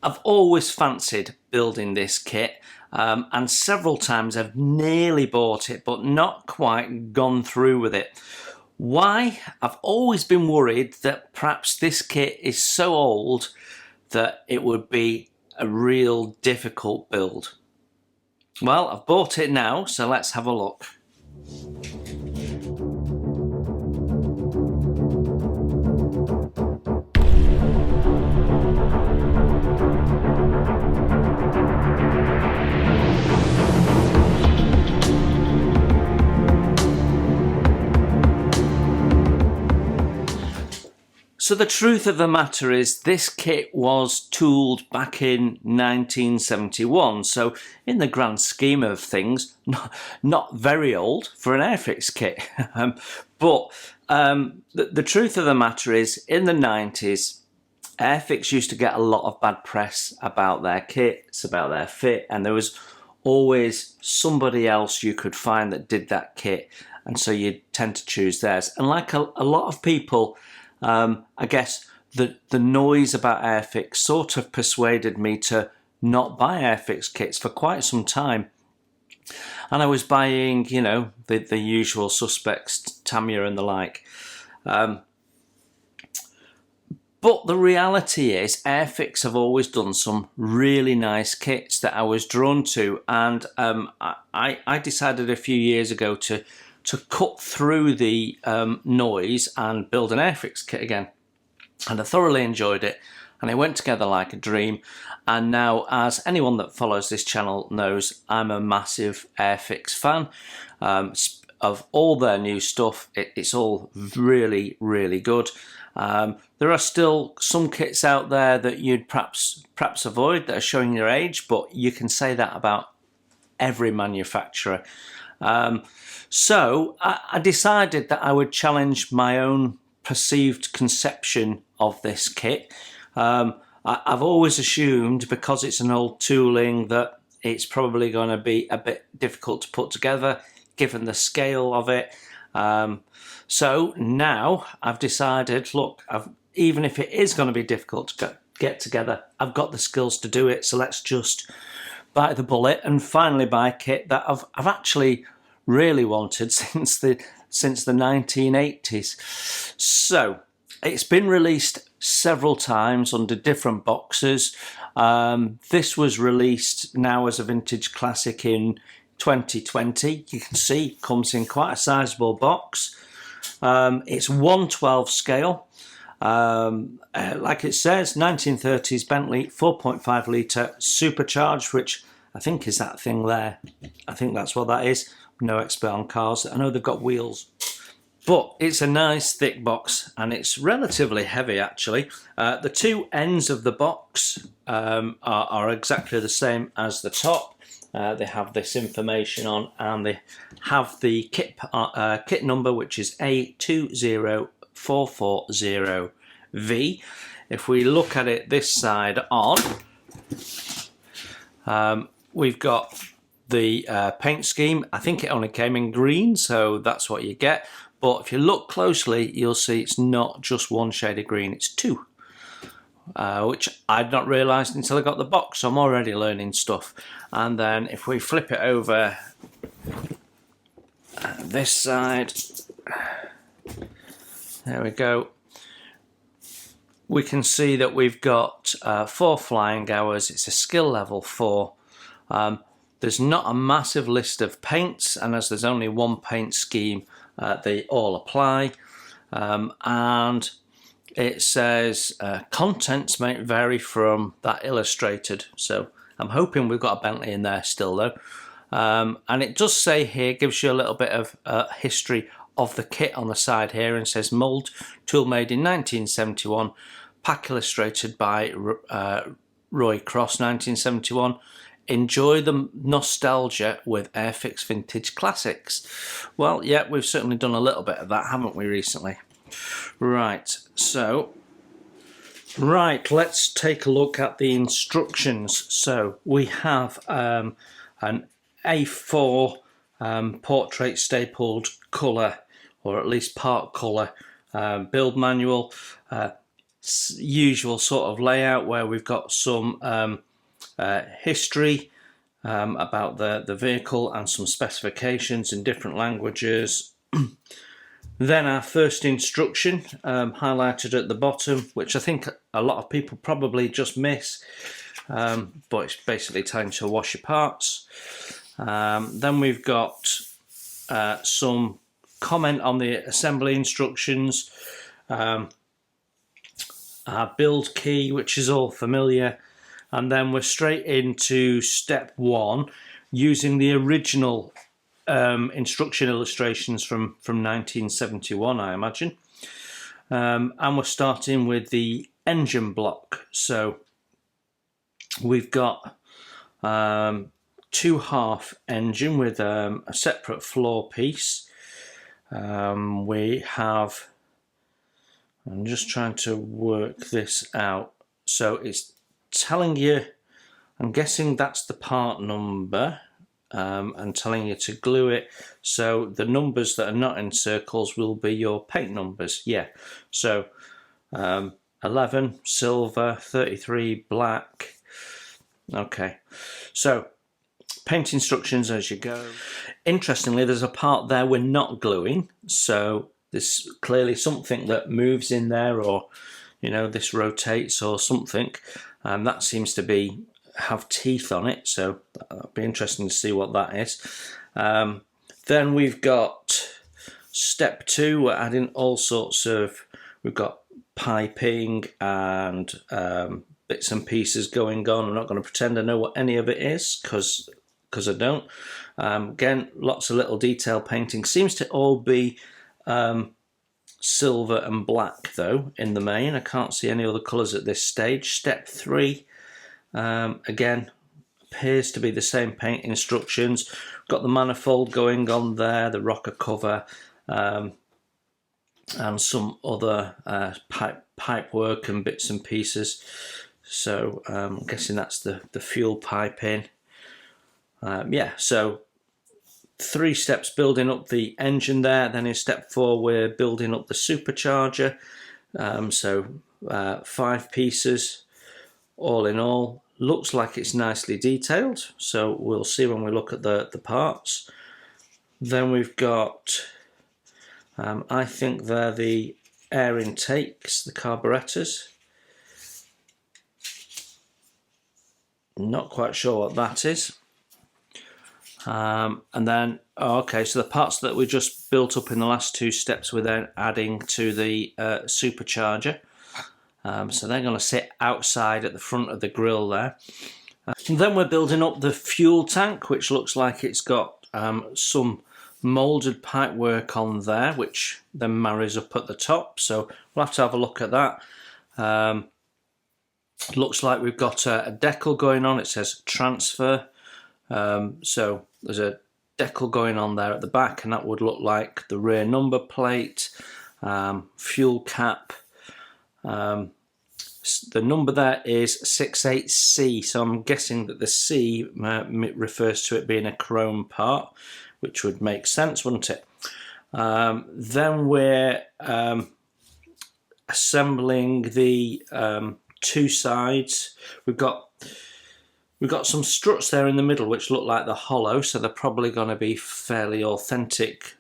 I've always fancied building this kit, and several times I've nearly bought it but not quite gone through with it. Why? I've always been worried that perhaps this kit is so old that it would be a real difficult build. Well, I've bought it now, so let's have a look. So the truth of the matter is this kit was tooled back in 1971, so in the grand scheme of things, not very old for an Airfix kit. But the truth of the matter is, in the 90s, Airfix used to get a lot of bad press about their kits, about their fit, and there was always somebody else you could find that did that kit, and so you'd tend to choose theirs. And like a lot of people, I guess the noise about Airfix sort of persuaded me to not buy Airfix kits for quite some time. And I was buying, you know, the usual suspects, Tamiya and the like. But the reality is Airfix have always done some really nice kits that I was drawn to. And I decided a few years ago to cut through the noise and build an Airfix kit again. And I thoroughly enjoyed it, and it went together like a dream. And now, as anyone that follows this channel knows, I'm a massive Airfix fan. Of all their new stuff, it's all really, really good. There are still some kits out there that you'd perhaps avoid that are showing your age, but you can say that about every manufacturer. So I decided that I would challenge my own perceived conception of this kit. I've always assumed, because it's an old tooling, that it's probably going to be a bit difficult to put together given the scale of it. So now I've decided, look, even if it is going to be difficult to get together, I've got the skills to do it, so let's just bite the bullet and finally buy a kit that I've actually really wanted since the 1980s. So it's been released several times under different boxes. This was released now as a vintage classic in 2020. You can see it comes in quite a sizable box. It's 1/12 scale. Like it says, 1930s Bentley 4.5 litre Supercharged, which I think is that thing there. I think that's what that is. No expert on cars. I know they've got wheels. But it's a nice thick box, and it's relatively heavy actually. The two ends of the box are exactly the same as the top. They have this information on, and they have the kit number, which is A20440V. If we look at it this side on, we've got the paint scheme. I think it only came in green, so that's what you get. But if you look closely, you'll see it's not just one shade of green, it's two. Which I'd not realised until I got the box, so I'm already learning stuff. And then if we flip it over this side, there we go. We can see that we've got 4 flying hours. It's a skill level 4. There's not a massive list of paints, and as there's only one paint scheme, they all apply. And it says contents may vary from that illustrated. So I'm hoping we've got a Bentley in there still though. And it does say here, gives you a little bit of history of the kit on the side here, and says mould tool made in 1971, pack illustrated by Roy Cross, 1971. Enjoy the nostalgia with Airfix Vintage Classics. Well, yeah, we've certainly done a little bit of that, haven't we, recently? Right, so, let's take a look at the instructions. So, we have an A4 portrait stapled colour, or at least part colour, build manual. usual sort of layout where we've got some history about the vehicle and some specifications in different languages. Then our first instruction highlighted at the bottom, which I think a lot of people probably just miss, but it's basically telling you to wash your parts. Then we've got some comment on the assembly instructions, our build key, which is all familiar, and then we're straight into step 1 using the original instruction illustrations from 1971, I imagine, and we're starting with the engine block. So we've got 2-half engine with a separate floor piece. We have, I'm just trying to work this out, so it's telling you, I'm guessing that's the part number, and telling you to glue it, so the numbers that are not in circles will be your paint numbers. Yeah, so 11 silver, 33 black. Okay, so paint instructions as you go. Interestingly, there's a part there we're not gluing, so there's clearly something that moves in there, or you know, this rotates or something, and that seems to have teeth on it, so that'll be interesting to see what that is. Then we've got step 2, we're adding all sorts of, we've got piping and bits and pieces going on. I'm not going to pretend I know what any of it is, because I don't. Again, lots of little detail painting. Seems to all be silver and black though in the main. I can't see any other colours at this stage. Step 3, again, appears to be the same paint instructions. Got the manifold going on there, the rocker cover, and some other pipe work and bits and pieces. So I'm guessing that's the fuel pipe in. Yeah, so 3 steps building up the engine there. Then in step 4 we're building up the supercharger. So 5 pieces all in all. Looks like it's nicely detailed, so we'll see when we look at the parts. Then we've got, I think they're the air intakes, the carburetors. Not quite sure what that is. And then, okay, so the parts that we just built up in the last 2 steps we're then adding to the supercharger. So they're going to sit outside at the front of the grille there. And then we're building up the fuel tank, which looks like it's got some moulded pipe work on there, which then marries up at the top. So we'll have to have a look at that. Looks like we've got a decal going on. It says transfer. So there's a decal going on there at the back, and that would look like the rear number plate, fuel cap. The number there is 68C, so I'm guessing that the C refers to it being a chrome part, which would make sense, wouldn't it? Then we're assembling the 2 sides. We've got some struts there in the middle which look like they're hollow, so they're probably going to be fairly authentic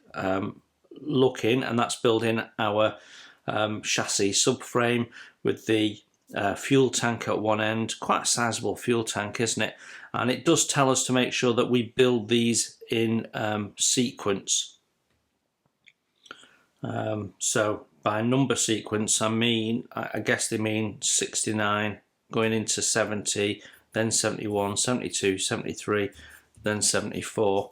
looking, and that's building our chassis subframe with the fuel tank at one end. Quite a sizable fuel tank, isn't it? And it does tell us to make sure that we build these in sequence. So by number sequence, I guess they mean 69 going into 70, then 71, 72, 73, then 74.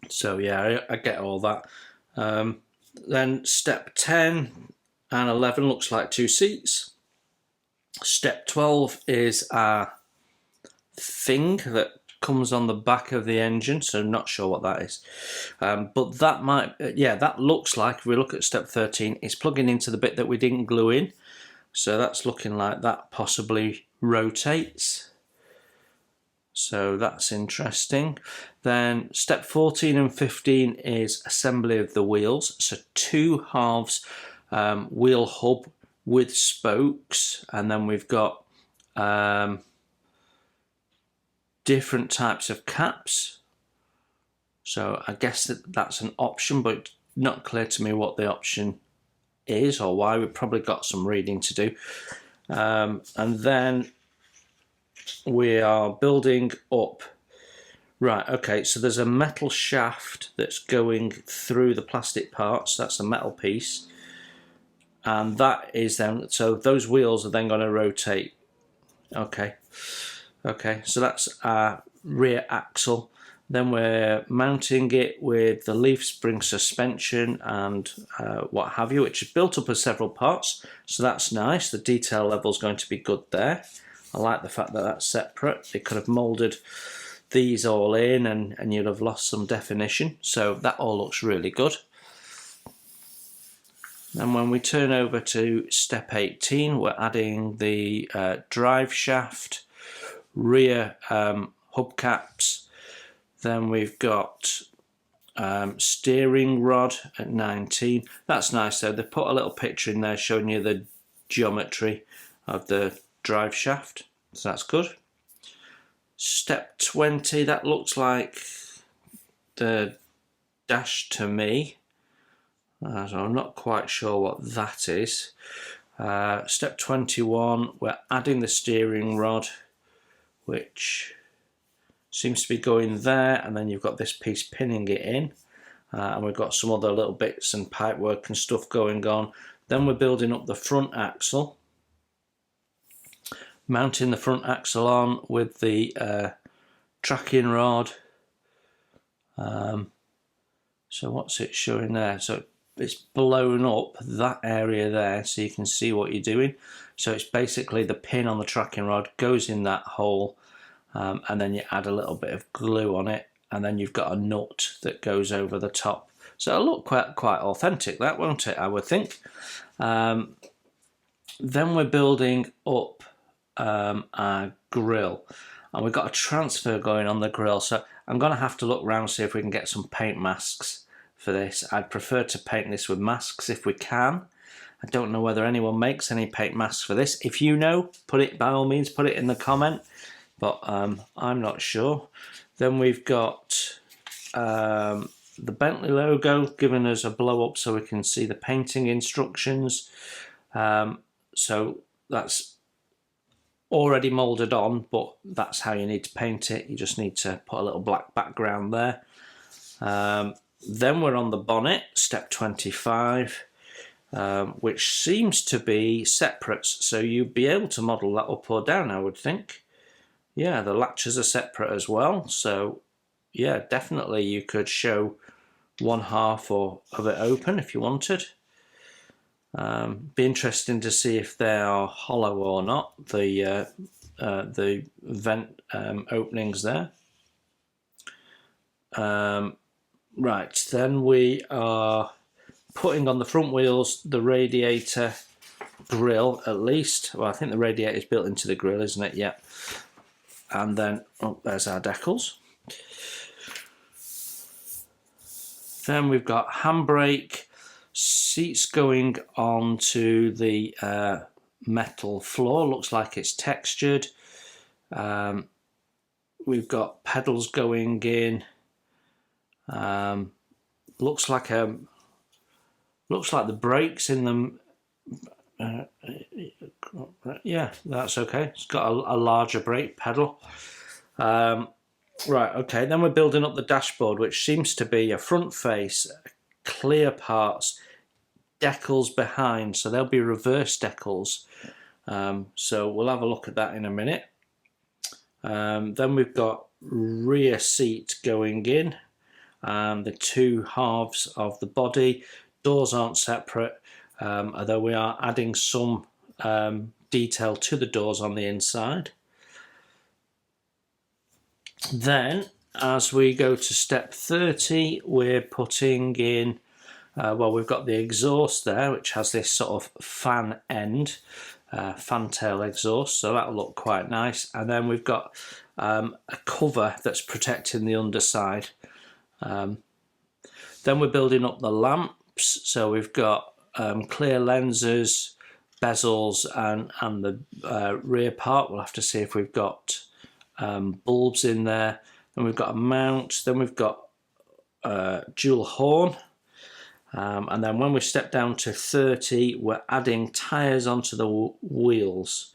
So yeah, I get all that. Then step 10 and 11 looks like 2 seats. Step 12 is our thing that comes on the back of the engine, so not sure what that is. But that might, yeah, that looks like, if we look at step 13, it's plugging into the bit that we didn't glue in. So that's looking like that possibly rotates. So that's interesting. Then step 14 and 15 is assembly of the wheels. So 2 halves wheel hub with spokes, and then we've got different types of caps. So I guess that's an option, but it's not clear to me what the option is or why. We've probably got some reading to do. And then we are building up. Right, okay, so there's a metal shaft that's going through the plastic parts. That's a metal piece. And that is then, so those wheels are then going to rotate. Okay, so that's our rear axle. Then we're mounting it with the leaf spring suspension and what have you, which is built up of several parts. So that's nice. The detail level is going to be good there. I like the fact that that's separate. They could have moulded these all in and you'd have lost some definition. So that all looks really good. And when we turn over to step 18, we're adding the drive shaft, rear hubcaps. Then we've got steering rod at 19. That's nice though. They put a little picture in there showing you the geometry of the drive shaft. So that's good. Step 20, that looks like the dash to me. So I'm not quite sure what that is. Step 21, we're adding the steering rod, which seems to be going there, and then you've got this piece pinning it in, and we've got some other little bits and pipe work and stuff going on. Then we're building up the front axle, mounting the front axle on with the tracking rod. So what's it showing there? So it's blown up that area there so you can see what you're doing. So it's basically the pin on the tracking rod goes in that hole, and then you add a little bit of glue on it, and then you've got a nut that goes over the top. So it'll look quite authentic, that, won't it, I would think. Then we're building up our grill, and we've got a transfer going on the grill, so I'm going to have to look around see if we can get some paint masks for this. I'd prefer to paint this with masks if we can. I don't know whether anyone makes any paint masks for this. If you know, put it, by all means, put it in the comment, but I'm not sure. Then we've got the Bentley logo giving us a blow up so we can see the painting instructions. So that's already moulded on, but that's how you need to paint it. You just need to put a little black background there. Then we're on the bonnet, step 25, which seems to be separates, so you'd be able to model that up or down, I would think. Yeah, the latches are separate as well, so yeah, definitely you could show one half of it open if you wanted. Be interesting to see if they are hollow or not, the vent openings there. Right, then we are putting on the front wheels the radiator grill, at least. Well, I think the radiator is built into the grill, isn't it? Yeah. And then, oh, there's our decals. Then we've got handbrake, seats going onto the metal floor. Looks like it's textured. We've got pedals going in. Looks like the brakes in them. Yeah, that's okay. It's got a larger brake pedal. Right, okay. Then we're building up the dashboard, which seems to be a front face, clear parts, decals behind, so there'll be reverse decals. So we'll have a look at that in a minute. Then we've got rear seat going in, the two halves of the body. Doors aren't separate, although we are adding some detail to the doors on the inside. Then, as we go to step 30, we're putting in, well, we've got the exhaust there, which has this sort of fan end, fantail exhaust, so that'll look quite nice. And then we've got a cover that's protecting the underside. Then we're building up the lamps, so we've got clear lenses, bezels, and the rear part. We'll have to see if we've got bulbs in there. Then we've got a mount. Then we've got dual horn. And then when we step down to 30, we're adding tyres onto the wheels.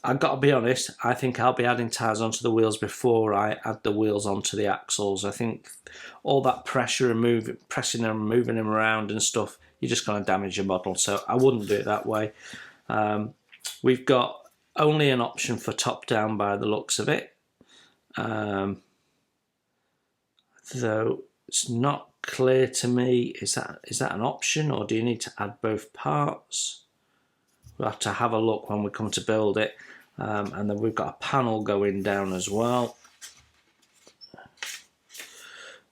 I've got to be honest, I think I'll be adding tyres onto the wheels before I add the wheels onto the axles. I think all that pressure and pressing them, moving them around and stuff, you're just going to damage your model. So I wouldn't do it that way. We've got only an option for top down by the looks of it. Though it's not clear to me, is that an option, or do you need to add both parts? We'll have to have a look when we come to build it. And then we've got a panel going down as well.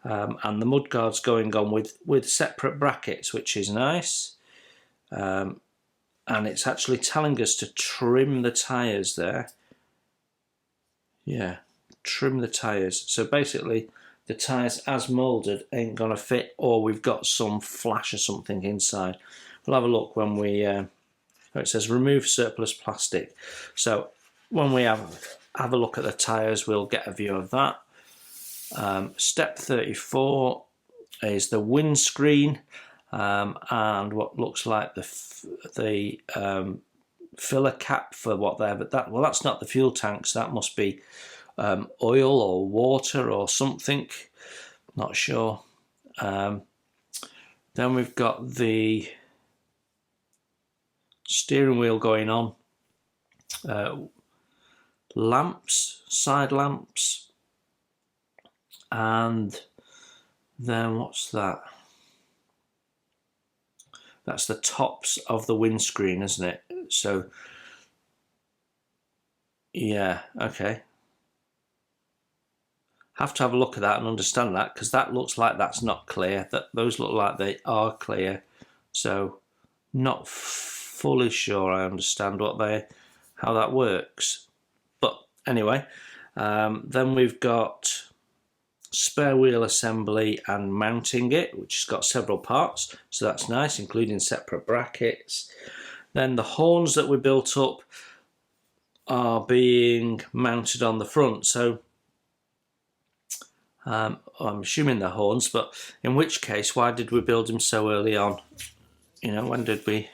And the mudguard's going on with separate brackets, which is nice. And it's actually telling us to trim the tyres there. Yeah, trim the tyres. So basically, the tyres as moulded ain't going to fit, or we've got some flash or something inside. We'll have a look when we... it says remove surplus plastic. So when we have a look at the tyres, we'll get a view of that. Step 34 is the windscreen and what looks like the filler cap for what there, but that's not the fuel tanks. That must be oil or water or something. Not sure. Then we've got the steering wheel going on. Lamps, side lamps, and then what's that? That's the tops of the windscreen, isn't it? So yeah, okay. Have to have a look at that and understand that, because that looks like that's not clear. Those look like they are clear. So not fully sure I understand how that works. But anyway, then we've got spare wheel assembly and mounting it, which has got several parts, so that's nice, including separate brackets. Then the horns that we built up are being mounted on the front, so I'm assuming they're horns, but in which case, why did we build them so early on? You know, when did we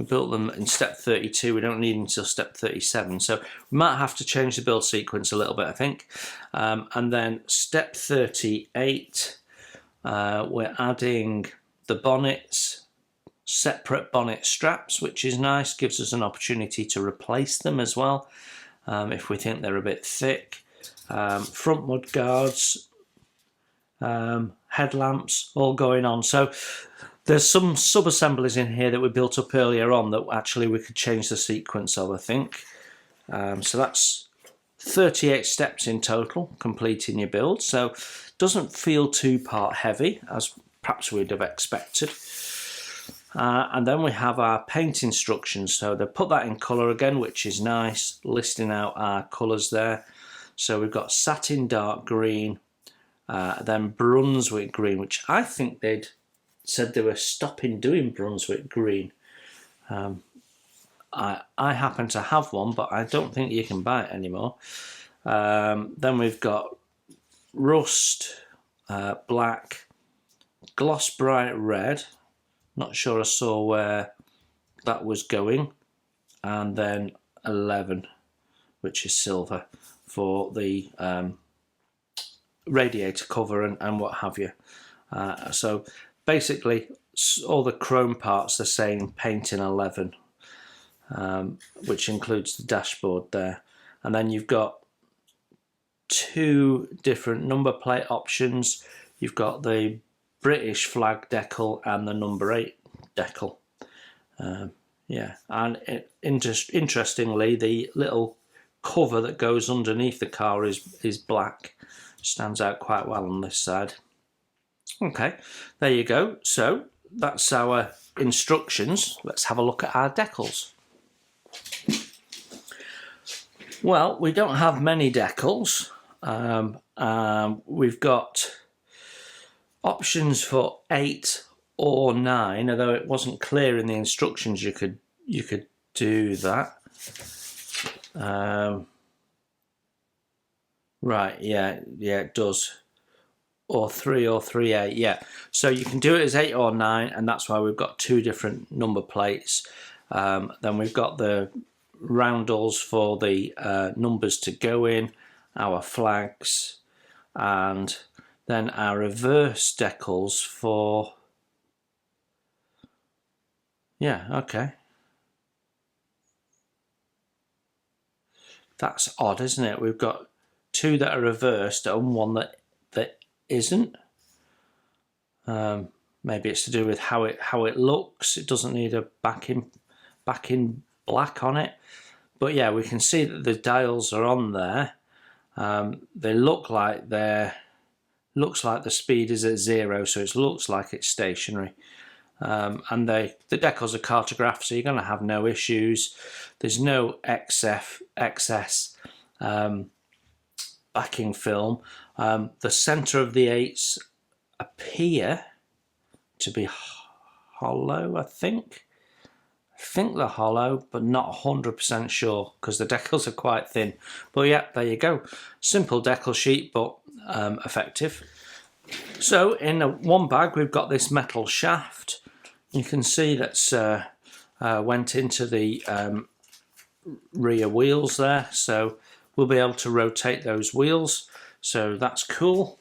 built them in step 32? We don't need them until step 37, so we might have to change the build sequence a little bit, I think. And then step 38, we're adding the bonnets, separate bonnet straps, which is nice, gives us an opportunity to replace them as well if we think they're a bit thick. Front mud guards, headlamps, all going on. So there's some sub-assemblies in here that we built up earlier on that actually we could change the sequence of, I think. So that's 38 steps in total, completing your build. So doesn't feel too part heavy, as perhaps we'd have expected. And then we have our paint instructions. So they put that in colour again, which is nice, listing out our colours there. So we've got satin dark green, then Brunswick green, which I think they'd said they were stopping doing Brunswick green. I happen to have one, but I don't think you can buy it anymore. Then we've got rust, black, gloss bright red. Not sure I saw where that was going. And then 11, which is silver, for the radiator cover and what have you. So basically all the chrome parts are saying paint in 11, which includes the dashboard there. And then you've got two different number plate options. You've got the British flag decal and the number 8 decal. Yeah, and interestingly, the little cover that goes underneath the car is black. Stands out quite well on this side. Okay, there you go. So that's our instructions. Let's have a look at our decals. Well, we don't have many decals. We've got Options for 8 or 9, although it wasn't clear in the instructions you could do that. Right, yeah, it does. Or 3 or 3A, yeah. So you can do it as 8 or 9, and that's why we've got 2 different number plates. Then we've got the roundels for the numbers to go in, our flags, and then our reverse decals for... Yeah, okay. That's odd, isn't it? We've got 2 that are reversed and 1 that isn't. Maybe it's to do with how it looks. It doesn't need a back in black on it. But yeah, we can see that the dials are on there. They look like looks like the speed is at 0, so it looks like it's stationary. And the decals are cartographed, so you're going to have no issues. There's no excess backing film. The centre of the 8s appear to be hollow, I think. I think they're hollow, but not 100% sure because the decals are quite thin. But yeah, there you go. Simple decal sheet, but effective. So in one bag, we've got this metal shaft. You can see that's went into the rear wheels there. So we'll be able to rotate those wheels. So that's cool.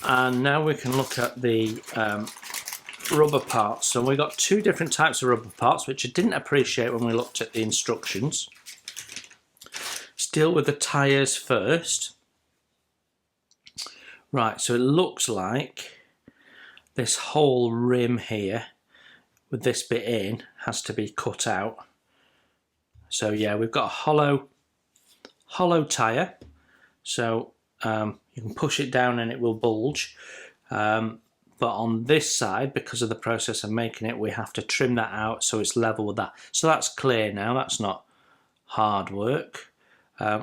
And now we can look at the rubber parts. So we've got 2 different types of rubber parts, which I didn't appreciate when we looked at the instructions. Let's deal with the tyres first. Right, so it looks like this whole rim here with this bit in has to be cut out. So yeah, we've got a hollow tyre. So you can push it down and it will bulge. But on this side, because of the process of making it, we have to trim that out so it's level with that. So that's clear now, that's not hard work.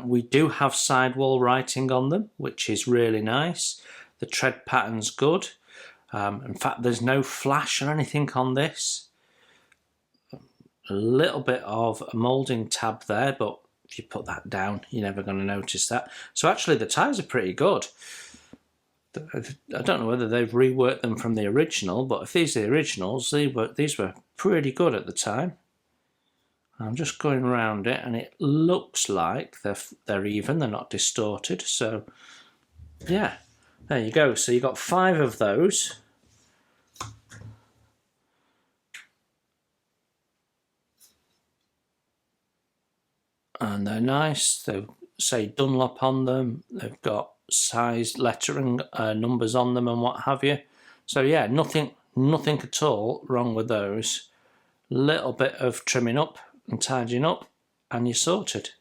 We do have sidewall writing on them, which is really nice. The tread pattern's good. In fact, there's no flash or anything on this. A little bit of a moulding tab there, but if you put that down, you're never going to notice that. So actually the tyres are pretty good. I don't know whether they've reworked them from the original, but if these are the originals, these were pretty good at the time. I'm just going around it, and it looks like they're even, they're not distorted. So yeah, there you go. So you've got 5 of those. And they're nice. They say Dunlop on them. They've got size lettering, numbers on them and what have you. So yeah, nothing at all wrong with those. Little bit of trimming up and tidying up and you're sorted.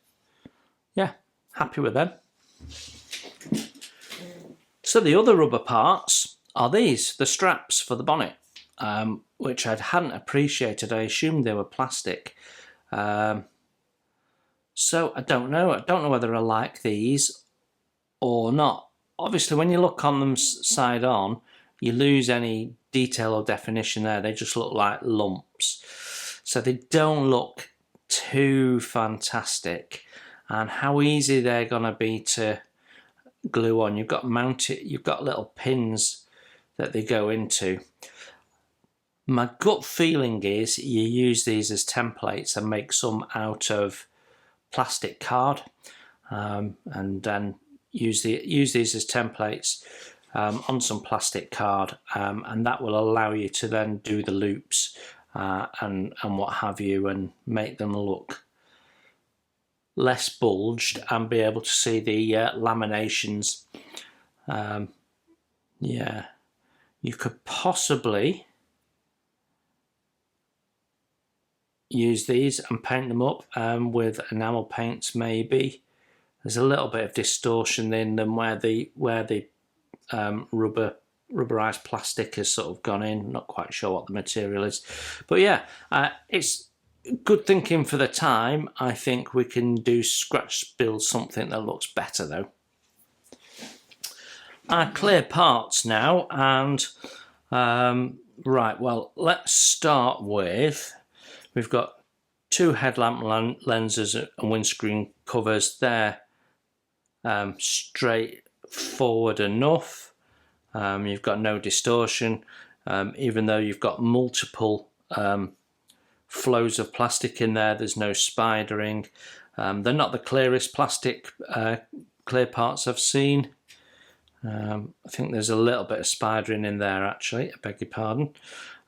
Yeah, happy with them. So the other rubber parts are these, the straps for the bonnet, which I hadn't appreciated. I assumed they were plastic. So I don't know whether I like these or not. Obviously, when you look on them side on, you lose any detail or definition there. They just look like lumps. So they don't look too fantastic. And how easy they're going to be to glue on. You've got little pins that they go into. My gut feeling is you use these as templates and make some out of plastic card, and then use these as templates on some plastic card, and that will allow you to then do the loops and what have you, and make them look less bulged and be able to see the laminations. Yeah, you could possibly use these and paint them up with enamel paints maybe. There's a little bit of distortion in them where the rubberized plastic has sort of gone in. Not quite sure what the material is, but yeah, it's good thinking for the time. I think we can do scratch build something that looks better though. our clear parts now, and right, well, let's start with, we've got two headlamp lenses and windscreen covers. They're straightforward enough. You've got no distortion, even though you've got multiple flows of plastic in there. There's no spidering. They're not the clearest plastic clear parts I've seen. I think there's a little bit of spidering in there actually, I beg your pardon.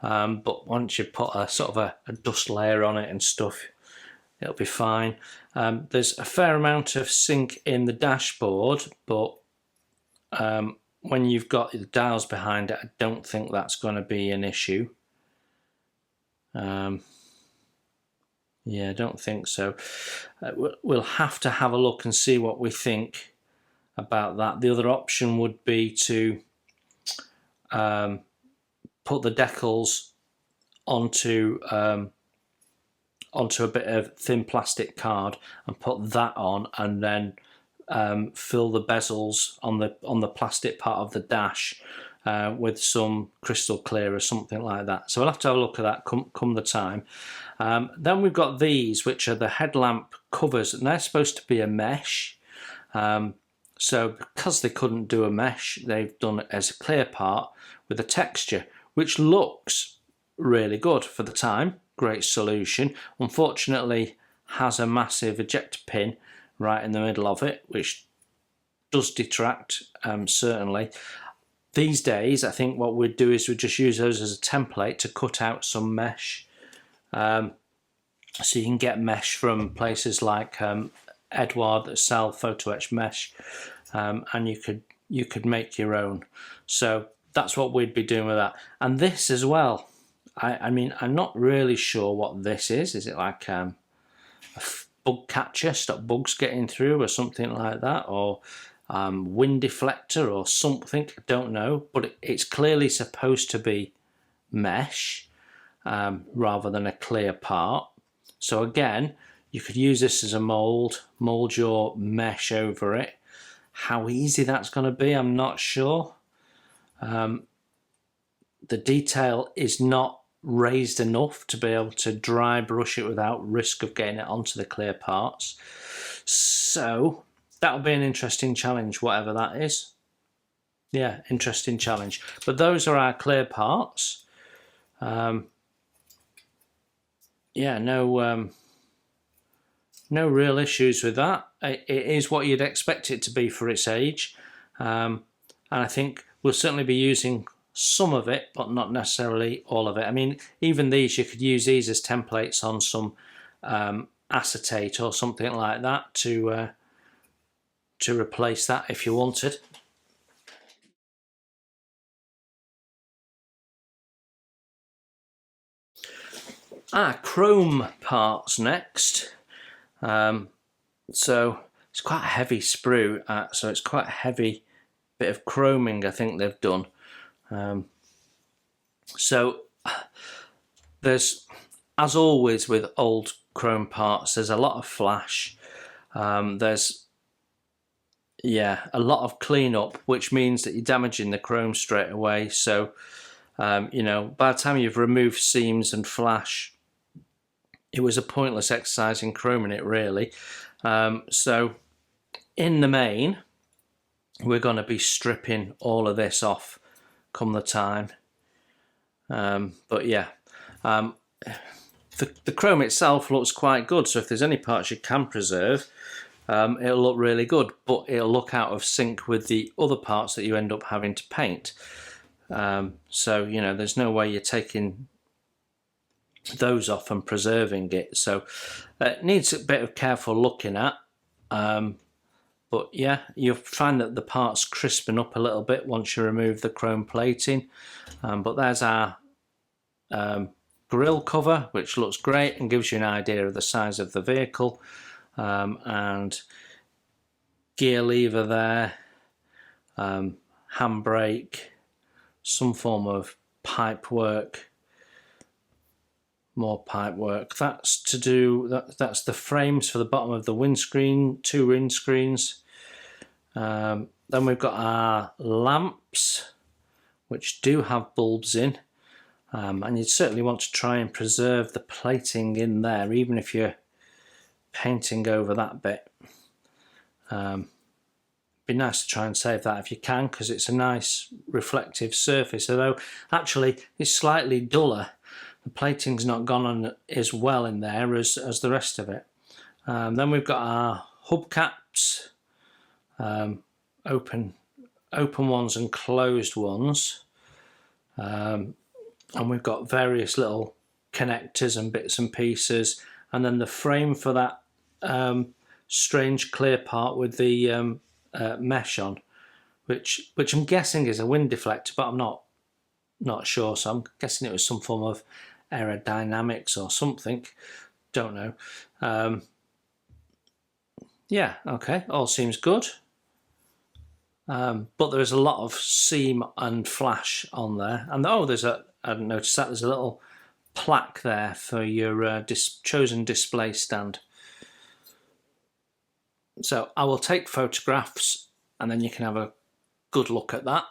But once you put a sort of a dust layer on it and stuff, it'll be fine. There's a fair amount of sink in the dashboard, but when you've got the dials behind it, I don't think that's going to be an issue. Yeah, I don't think so. We'll have to have a look and see what we think about that. The other option would be to put the decals onto a bit of thin plastic card and put that on, and then fill the bezels on the plastic part of the dash with some crystal clear or something like that. So we'll have to have a look at that come the time. Then we've got these, which are the headlamp covers, and they're supposed to be a mesh. So because they couldn't do a mesh, they've done it as a clear part with a texture, which looks really good for the time. Great solution. Unfortunately, has a massive ejector pin right in the middle of it, which does detract, certainly. These days, I think what we'd do is we'd just use those as a template to cut out some mesh. So you can get mesh from places like Edward that sell photo etch mesh, and you could make your own. So that's what we'd be doing with that. And this as well. I mean, I'm not really sure what this is. Is it like a bug catcher, stop bugs getting through, or something like that, or wind deflector or something? I don't know, but it's clearly supposed to be mesh rather than a clear part. So again, you could use this as a mold your mesh over it. How easy that's going to be, I'm not sure. The detail is not raised enough to be able to dry brush it without risk of getting it onto the clear parts. So that'll be an interesting challenge, whatever that is. Yeah, interesting challenge. But those are our clear parts. Yeah, no real issues with that. It is what you'd expect it to be for its age. And I think we'll certainly be using some of it, but not necessarily all of it. I mean, even these, you could use these as templates on some acetate or something like that to replace that if you wanted. Chrome parts next. So it's quite a heavy sprue, so it's quite a heavy bit of chroming I think they've done. So there's, as always with old chrome parts, there's a lot of flash. There's a lot of cleanup, which means that you're damaging the chrome straight away. So you know, by the time you've removed seams and flash, it was a pointless exercise in chroming it, really. So in the main, we're going to be stripping all of this off come the time. But yeah, the chrome itself looks quite good, so if there's any parts you can preserve, it'll look really good, but it'll look out of sync with the other parts that you end up having to paint. So, you know, there's no way you're taking those off and preserving it, so it needs a bit of careful looking at. But yeah, you'll find that the parts crispen up a little bit once you remove the chrome plating. But there's our grille cover, which looks great and gives you an idea of the size of the vehicle. And gear lever there, handbrake, some form of pipe work, more pipe work. That's to do, that's the frames for the bottom of the windscreen, two windscreens. Then we've got our lamps, which do have bulbs in. And you'd certainly want to try and preserve the plating in there, even if you're painting over that bit. Be nice to try and save that if you can, because it's a nice reflective surface, although actually it's slightly duller. The plating's not gone on as well in there as the rest of it. Then we've got our hubcaps, open ones and closed ones. And we've got various little connectors and bits and pieces, and then the frame for that strange clear part with the mesh on, which I'm guessing is a wind deflector, but I'm not sure, so I'm guessing it was some form of aerodynamics or something. Don't know. Yeah, okay, all seems good. But there is a lot of seam and flash on there, and I didn't notice that there's a little plaque there for your chosen display stand. So I will take photographs and then you can have a good look at that.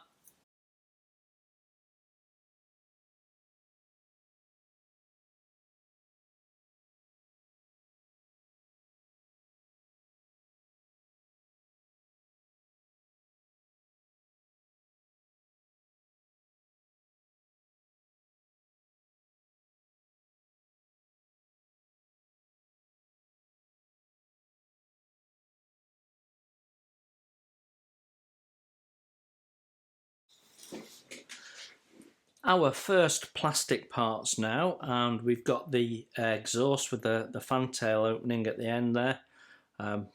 Our first plastic parts now, and we've got the exhaust with the fantail opening at the end there.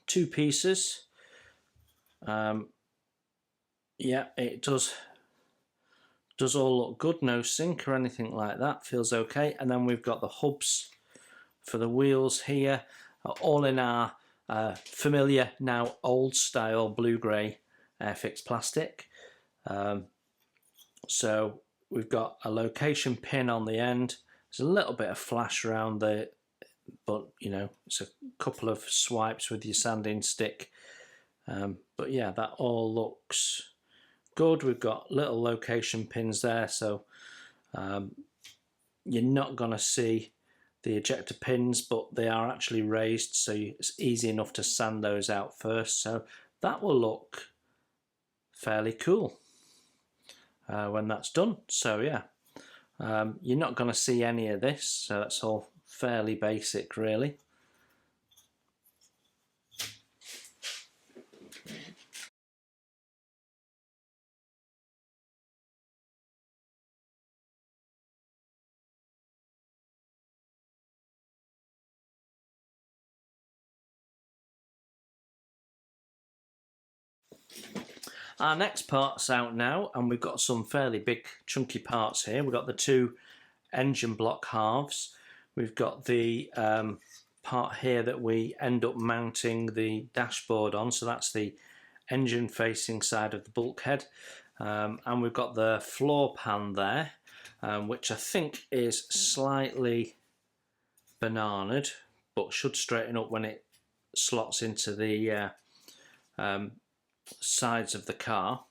2 pieces. Yeah, it does all look good, no sink or anything like that, feels okay. And then we've got the hubs for the wheels here, all in our familiar, now old style blue-grey Airfix plastic. So we've got a location pin on the end. There's a little bit of flash around there, but you know, it's a couple of swipes with your sanding stick. But yeah, that all looks good. We've got little location pins there, so you're not going to see the ejector pins, but they are actually raised, so it's easy enough to sand those out first. So that will look fairly cool when that's done. So yeah, you're not going to see any of this, so that's all fairly basic really. Our next part's out now, and we've got some fairly big chunky parts here. We've got the 2 engine block halves. We've got the part here that we end up mounting the dashboard on, so that's the engine facing side of the bulkhead. And we've got the floor pan there, which I think is slightly bananaed, but should straighten up when it slots into the sides of the car.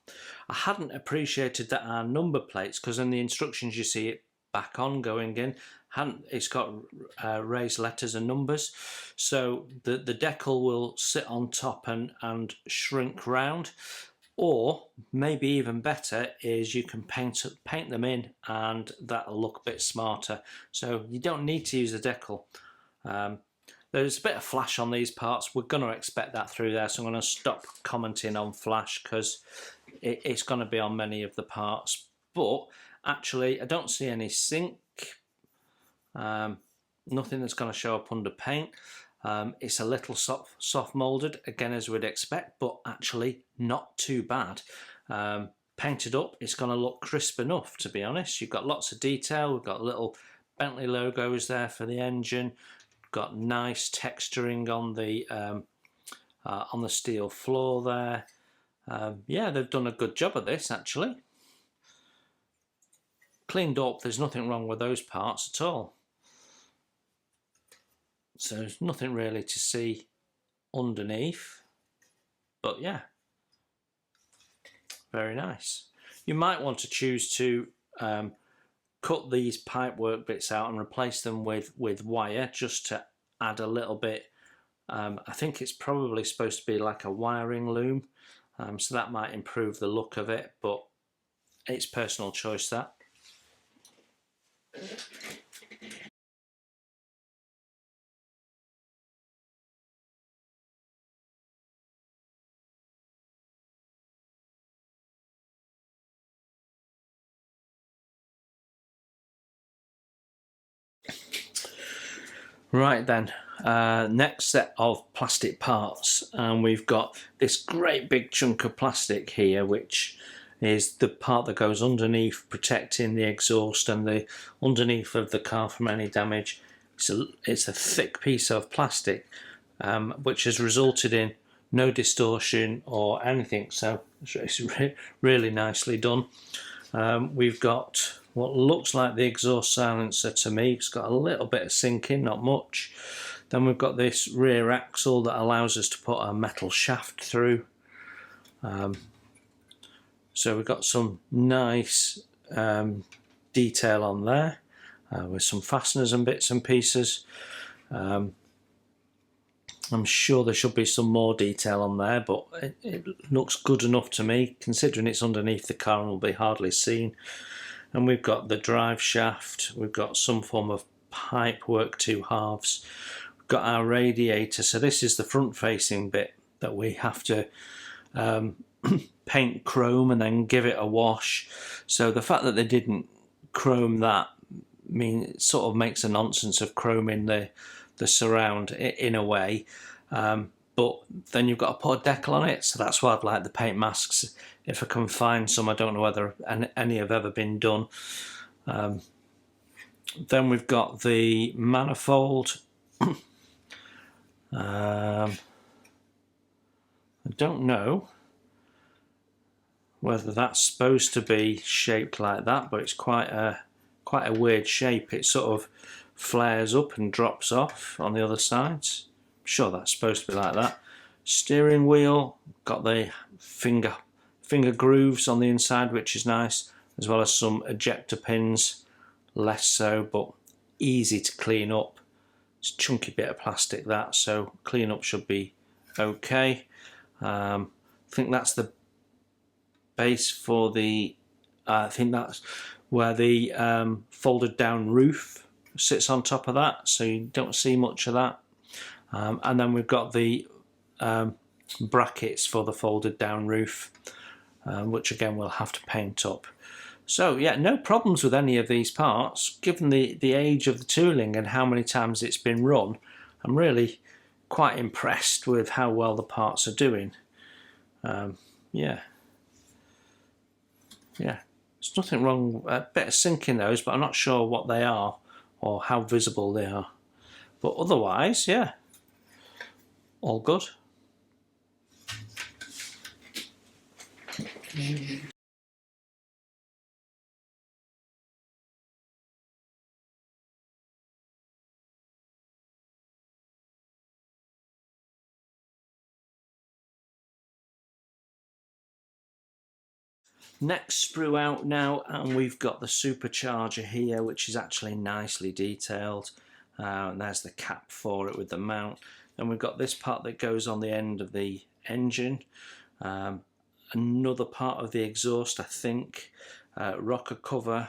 I hadn't appreciated that our number plates, because in the instructions you see it back on going in, it's got raised letters and numbers, so the decal will sit on top and shrink round. Or maybe even better is you can paint them in, and that'll look a bit smarter. So you don't need to use the decal. There's a bit of flash on these parts. We're going to expect that through there, so I'm going to stop commenting on flash because it's going to be on many of the parts. But actually, I don't see any sink. Nothing that's going to show up under paint. It's a little soft moulded, again as we'd expect, but actually not too bad. Painted up, it's going to look crisp enough, to be honest. You've got lots of detail. We've got little Bentley logos there for the engine. Got nice texturing on the steel floor there. Yeah, they've done a good job of this actually. Cleaned up, there's nothing wrong with those parts at all. So there's nothing really to see underneath. But yeah, Very nice. You might want to choose to cut these pipework bits out and replace them with wire, just to add a little bit. I think it's probably supposed to be like a wiring loom, so that might improve the look of it, but it's personal choice, that. Right then, next set of plastic parts, and we've got this great big chunk of plastic here, which is the part that goes underneath, protecting the exhaust and the underneath of the car from any damage. It's a thick piece of plastic, which has resulted in no distortion or anything, so it's really nicely done. We've got what looks like the exhaust silencer to me. It's got a little bit of sinking, not much. Then we've got this rear axle that allows us to put a metal shaft through. So we've got some nice detail on there, with some fasteners and bits and pieces. I'm sure there should be some more detail on there, but it looks good enough to me, considering it's underneath the car and will be hardly seen. And we've got the drive shaft, we've got some form of pipe work, 2 halves. We've got our radiator, so this is the front facing bit that we have to paint chrome and then give it a wash. So the fact that they didn't chrome that, it sort of makes a nonsense of chroming the surround in a way, but then you've got to put a decal on it, so that's why I'd like the paint masks if I can find some. I don't know whether any have ever been done. Then we've got the manifold. I don't know whether that's supposed to be shaped like that, but it's quite a weird shape. It sort of flares up and drops off on the other sides. I'm sure that's supposed to be like that. Steering wheel, got the finger grooves on the inside, which is nice, as well as some ejector pins, less so, but easy to clean up. It's a chunky bit of plastic, that, so clean up should be okay. I think that's the base for the, I think that's where the folded down roof sits on top of that, so you don't see much of that. And then we've got the brackets for the folded down roof, which again we'll have to paint up. So yeah, no problems with any of these parts. Given the age of the tooling and how many times it's been run, I'm really quite impressed with how well the parts are doing. Yeah, there's nothing wrong. A bit of sink in those, but I'm not sure what they are or how visible they are. But otherwise, yeah, all good. Next sprue out now, and we've got the Supercharger here, which is actually nicely detailed. And there's the cap for it with the mount. Then we've got this part that goes on the end of the engine. Another part of the exhaust, I think. Rocker cover,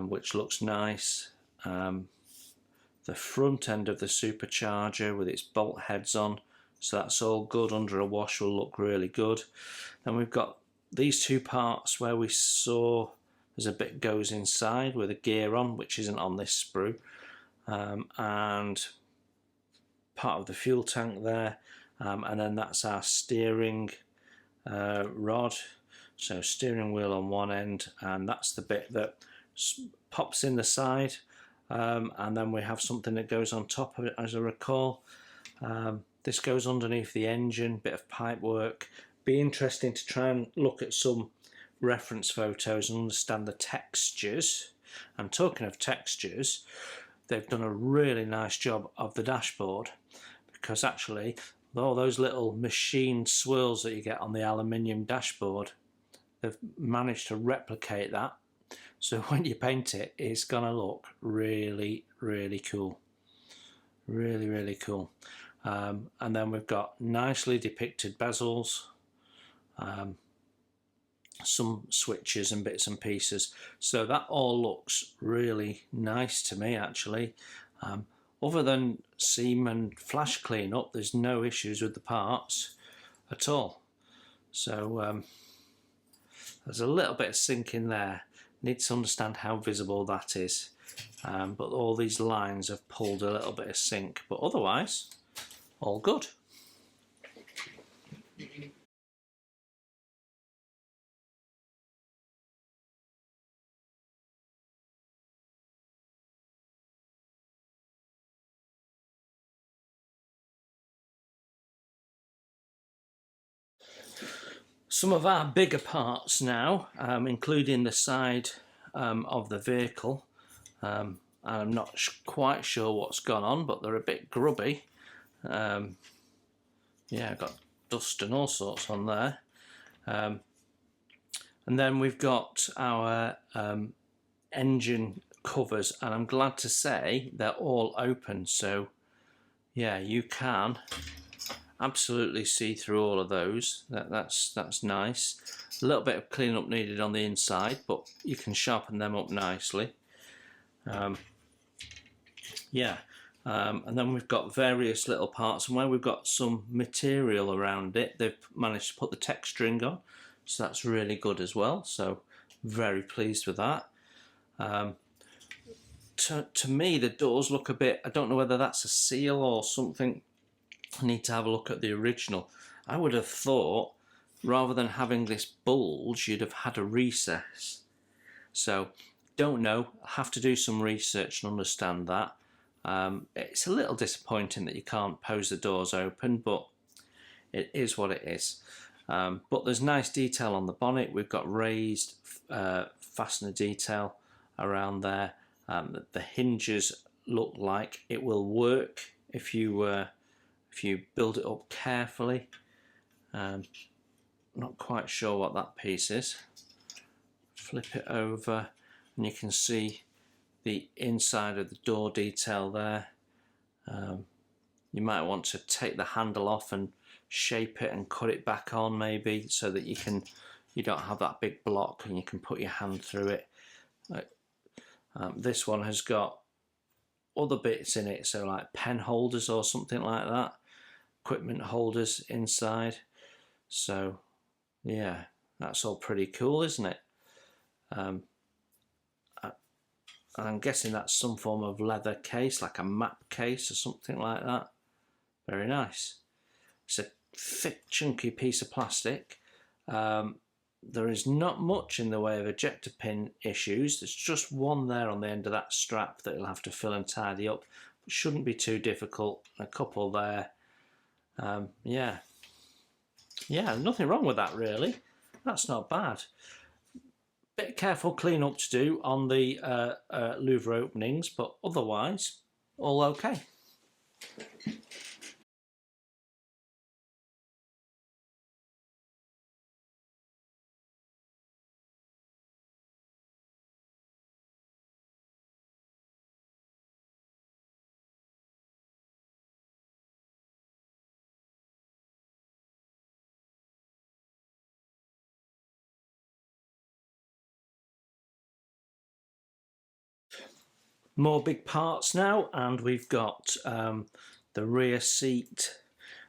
which looks nice. The front end of the Supercharger with its bolt heads on. So that's all good. Under a wash will look really good. Then we've got these two parts where we saw there's a bit goes inside with a gear on, which isn't on this sprue, and part of the fuel tank there, and then that's our steering rod. So steering wheel on one end, and that's the bit that pops in the side, and then we have something that goes on top of it, as I recall. This goes underneath the engine, bit of pipe work. Be interesting to try and look at some reference photos and understand the textures. And talking of textures, they've done a really nice job of the dashboard, because actually all those little machined swirls that you get on the aluminium dashboard, they've managed to replicate that. So when you paint it, it's going to look really, really cool. Really, really cool. And then we've got nicely depicted bezels, some switches and bits and pieces. So that all looks really nice to me, actually. Other than seam and flash cleanup, there's no issues with the parts at all. So there's a little bit of sink in there. Need to understand how visible that is. But all these lines have pulled a little bit of sink, but otherwise, all good. Some of our bigger parts now, including the side of the vehicle, I'm not quite sure what's gone on, but they're a bit grubby. Yeah, I've got dust and all sorts on there. And then we've got our engine covers, and I'm glad to say they're all open. So yeah, you can absolutely see through all of those. That's nice. A little bit of cleanup needed on the inside, but you can sharpen them up nicely. Yeah, and then we've got various little parts, and where we've got some material around it, they've managed to put the texturing on, so that's really good as well. So very pleased with that. To me, the doors look a bit, I don't know whether that's a seal or something. I need to have a look at the original. I would have thought, rather than having this bulge, you'd have had a recess. So, don't know. I'll have to do some research and understand that. It's a little disappointing that you can't pose the doors open, but it is what it is. But there's nice detail on the bonnet. We've got raised fastener detail around there. The hinges look like it will work if you build it up carefully. Not quite sure what that piece is. Flip it over and you can see the inside of the door detail there. You might want to take the handle off and shape it and cut it back on, maybe, so that you don't have that big block and you can put your hand through it. This one has got other bits in it, so like pen holders or something like that, equipment holders inside. So yeah, that's all pretty cool, isn't it? I'm guessing that's some form of leather case, like a map case or something like that. Very nice. It's a thick, chunky piece of plastic. There is not much in the way of ejector pin issues. There's just one there on the end of that strap that you'll have to fill and tidy up. It shouldn't be too difficult. A couple there. Yeah, nothing wrong with that really. That's not bad. Bit careful clean up to do on the louver openings, but otherwise all okay. More big parts now, and we've got the rear seat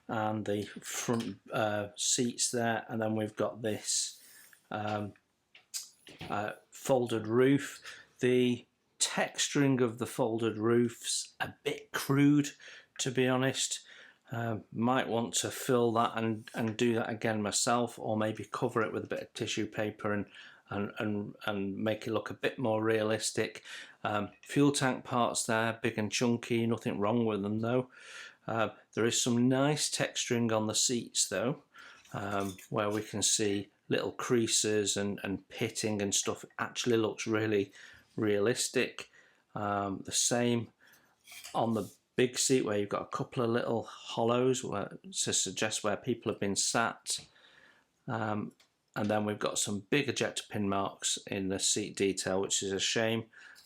and the front seats there, and then we've got this folded roof. The texturing of the folded roof's a bit crude, to be honest. Might want to fill that and do that again myself, or maybe cover it with a bit of tissue paper and make it look a bit more realistic. Fuel tank parts there, big and chunky, nothing wrong with them though. There is some nice texturing on the seats though, where we can see little creases and pitting and stuff. It actually looks really realistic. The same on the big seat, where you've got a couple of little hollows to suggest where people have been sat. And then we've got some big ejector pin marks in the seat detail, which is a shame.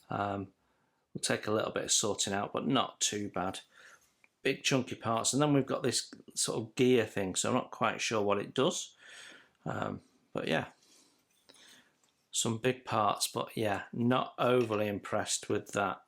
Will take a little bit of sorting out, but not too bad. Big chunky parts, and then we've got this sort of gear thing, so I'm not quite sure what it does. But yeah, some big parts, but yeah, not overly impressed with that.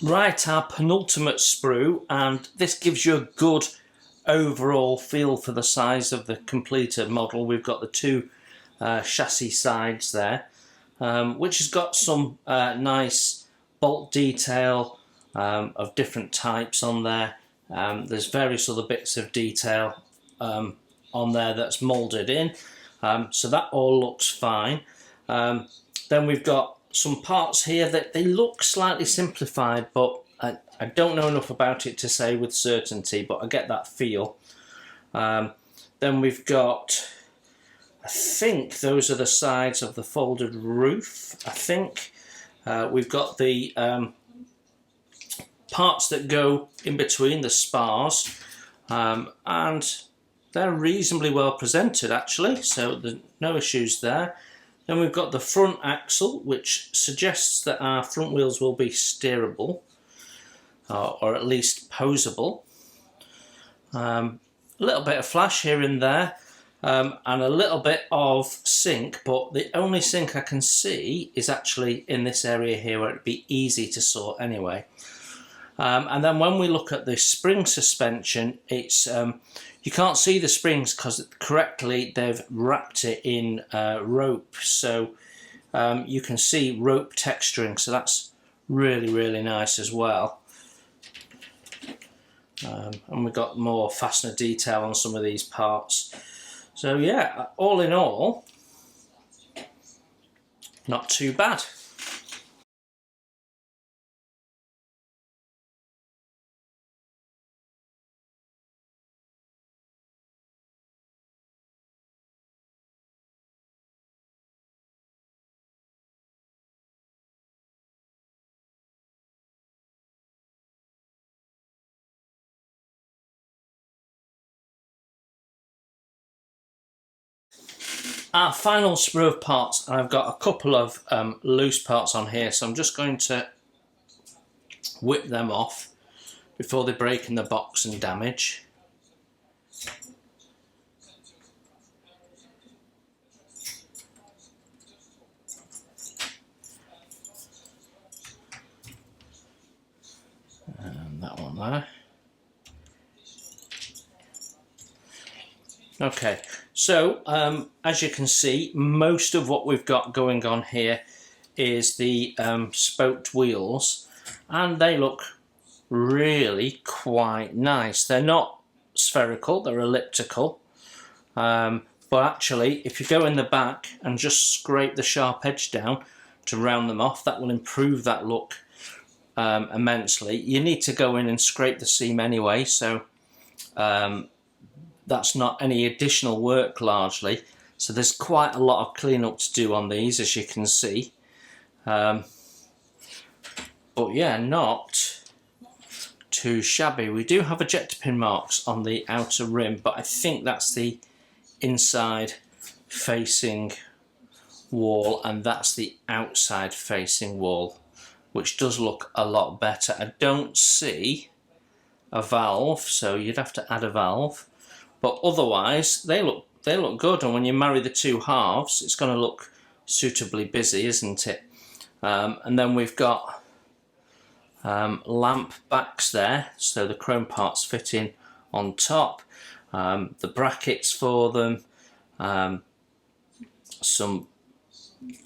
Right, our penultimate sprue, and this gives you a good overall feel for the size of the completed model. We've got the two chassis sides there, which has got some nice bolt detail of different types on there. There's various other bits of detail on there that's moulded in, so that all looks fine. Then we've got some parts here that they look slightly simplified, but I don't know enough about it to say with certainty, but I get that feel. Then we've got, I think those are the sides of the folded roof, I think. We've got the parts that go in between, the spars, and they're reasonably well presented actually, so there's no issues there. Then we've got the front axle, which suggests that our front wheels will be steerable, or at least posable. A little bit of flash here and there, and a little bit of sink, but the only sink I can see is actually in this area here where it'd be easy to sort anyway. And then when we look at the spring suspension, it's you can't see the springs because correctly they've wrapped it in rope, so you can see rope texturing, so that's really nice as well. And we've got more fastener detail on some of these parts. So yeah, all in all, not too bad. Our final sprue of parts, and I've got a couple of loose parts on here, so I'm just going to whip them off before they break in the box and damage. And that one there. Okay, so as you can see, most of what we've got going on here is the spoked wheels, and they look really quite nice. They're not spherical, they're elliptical, but actually if you go in the back and just scrape the sharp edge down to round them off, that will improve that look immensely. You need to go in and scrape the seam anyway, so that's not any additional work largely, so there's quite a lot of cleanup to do on these, as you can see. But yeah, not too shabby. We do have ejector pin marks on the outer rim, but I think that's the inside facing wall and that's the outside facing wall, which does look a lot better. I don't see a valve, so you'd have to add a valve. But otherwise, they look good, and when you marry the two halves, it's going to look suitably busy, isn't it? And then we've got lamp backs there, so the chrome parts fit in on top. The brackets for them, some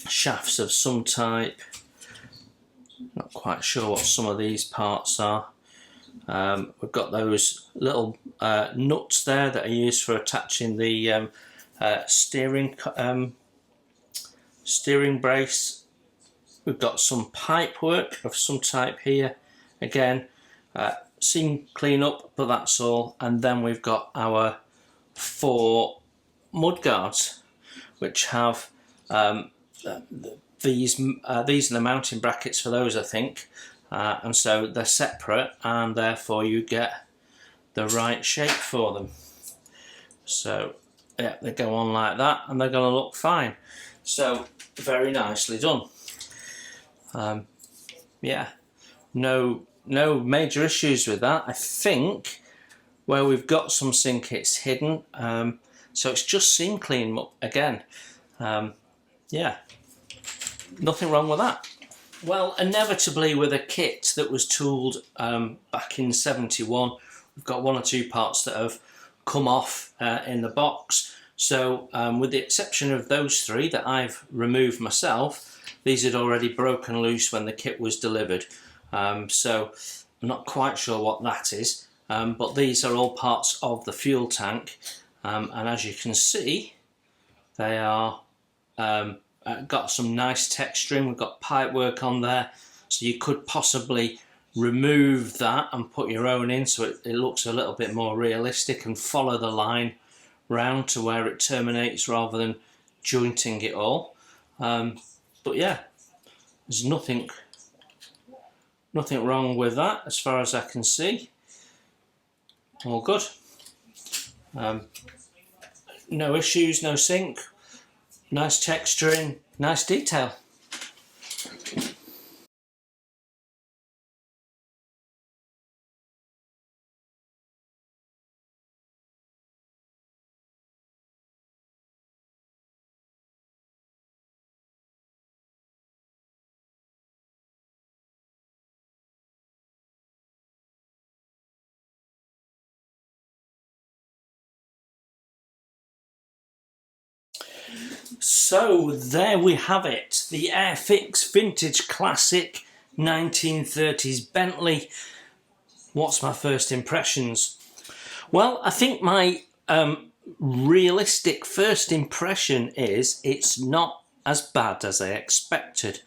shafts of some type. Not quite sure what some of these parts are. We've got those little nuts there that are used for attaching the steering brace. We've got some pipe work of some type here. Again, seam clean up, but that's all. And then we've got our 4 mud guards, which have these are the mounting brackets for those, I think. And so they're separate, and therefore you get the right shape for them. So yeah, they go on like that, and they're going to look fine. So very nicely done. Yeah, no major issues with that. I think where we've got some sink, it's hidden, so it's just seam clean up again. Yeah, nothing wrong with that. Well, inevitably with a kit that was tooled back in '71, we've got 1 or 2 parts that have come off in the box. So with the exception of those 3 that I've removed myself, these had already broken loose when the kit was delivered. So I'm not quite sure what that is, but these are all parts of the fuel tank, and as you can see, they are got some nice texturing. We've got pipe work on there, so you could possibly remove that and put your own in, so it looks a little bit more realistic, and follow the line round to where it terminates rather than jointing it all. But yeah, there's nothing wrong with that as far as I can see. All good. No issues, no sink. Nice texturing, nice detail. So there we have it, the Airfix Vintage Classic 1930s Bentley. What's my first impressions? Well, I think my realistic first impression is it's not as bad as I expected.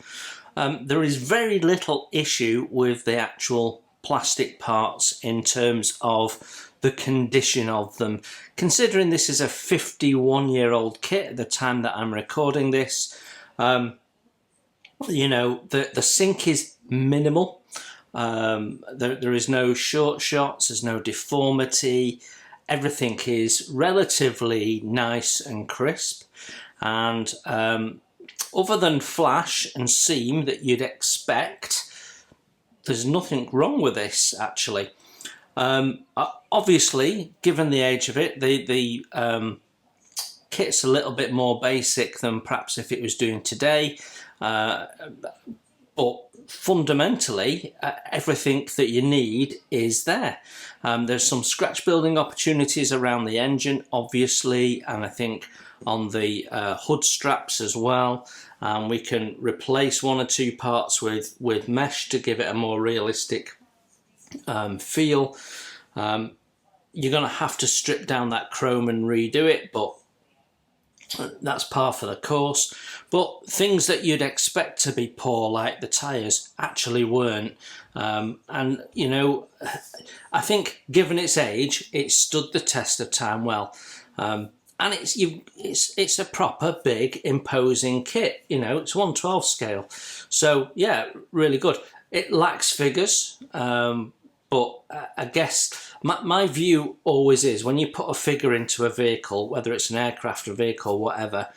There is very little issue with the actual plastic parts in terms of the condition of them. Considering this is a 51-year-old kit at the time that I'm recording this, you know, the sink is minimal. There is no short shots, there's no deformity. Everything is relatively nice and crisp, and other than flash and seam that you'd expect, there's nothing wrong with this actually. Obviously, given the age of it, the kit's a little bit more basic than perhaps if it was doing today, but fundamentally everything that you need is there. There's some scratch building opportunities around the engine obviously, and I think on the hood straps as well. We can replace 1 or 2 parts with mesh to give it a more realistic feel. You're going to have to strip down that chrome and redo it, but that's par for the course. But things that you'd expect to be poor, like the tyres, actually weren't. And you know, I think given its age, it stood the test of time well. And it's a proper big imposing kit. You know, it's 1/12 scale, so yeah, really good. It lacks figures, but I guess my view always is when you put a figure into a vehicle, whether it's an aircraft or vehicle, whatever,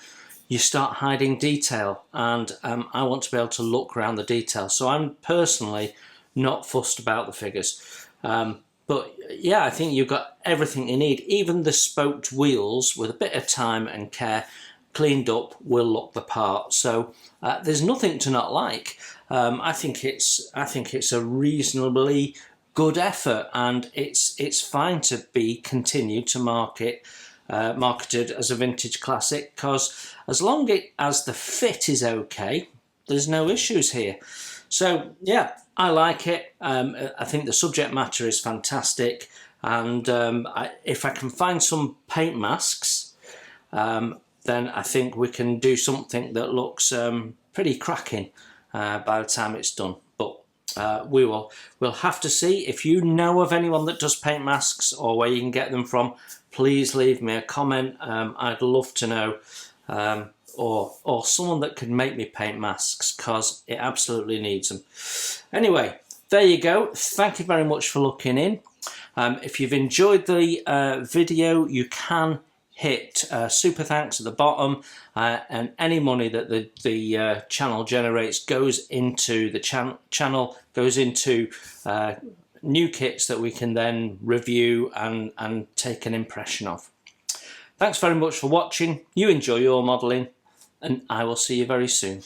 you start hiding detail, and I want to be able to look around the detail. So I'm personally not fussed about the figures. But yeah, I think you've got everything you need. Even the spoked wheels, with a bit of time and care, cleaned up, will look the part. So there's nothing to not like. I think it's a reasonably good effort, and it's fine to be continued to marketed as a vintage classic, because as long as the fit is okay, there's no issues here. So yeah, I like it. I think the subject matter is fantastic, and if I can find some paint masks, then I think we can do something that looks pretty cracking by the time it's done. But we'll have to see. If you know of anyone that does paint masks or where you can get them from, please leave me a comment. I'd love to know. Or someone that could make me paint masks, because it absolutely needs them. Anyway, there you go. Thank you very much for looking in. If you've enjoyed the video, you can hit super thanks at the bottom, and any money that the channel generates goes into the channel, goes into new kits that we can then review and take an impression of. Thanks very much for watching. You enjoy your modelling, and I will see you very soon.